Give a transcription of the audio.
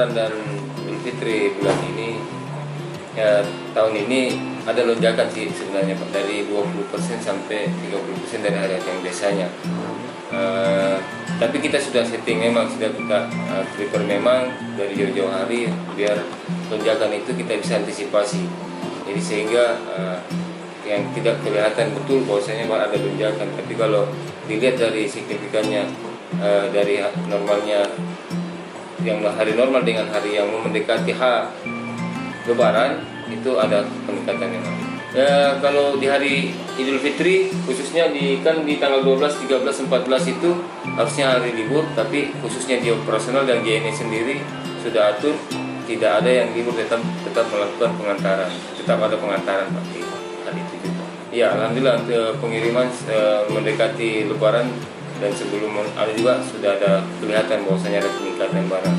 Lebaran dan Idul Fitri bulan ini, ya tahun ini ada lonjakan sih sebenarnya Pak, dari 20% sampai 30% dari hari yang biasanya. Tapi kita sudah setting, memang sudah kita prepare memang dari jauh-jauh hari biar lonjakan itu kita bisa antisipasi. Jadi sehingga yang tidak kelihatan betul bahwasanya ada lonjakan, tapi kalau dilihat dari signifikannya dari normalnya yang hari normal dengan hari yang mendekati Lebaran itu ada peningkatan memang. Ya, kalau di hari Idul Fitri khususnya di tanggal 12, 13, 14 itu harusnya hari libur, tapi khususnya di operasional dan JNE sendiri sudah atur tidak ada yang libur, tetap melakukan pengantaran, tetap ada pengantaran Pak di hari itu juga. Ya, alhamdulillah pengiriman mendekati Lebaran dan sebelum ada juga sudah ada kelihatan bahwasanya ada peningkatan barang.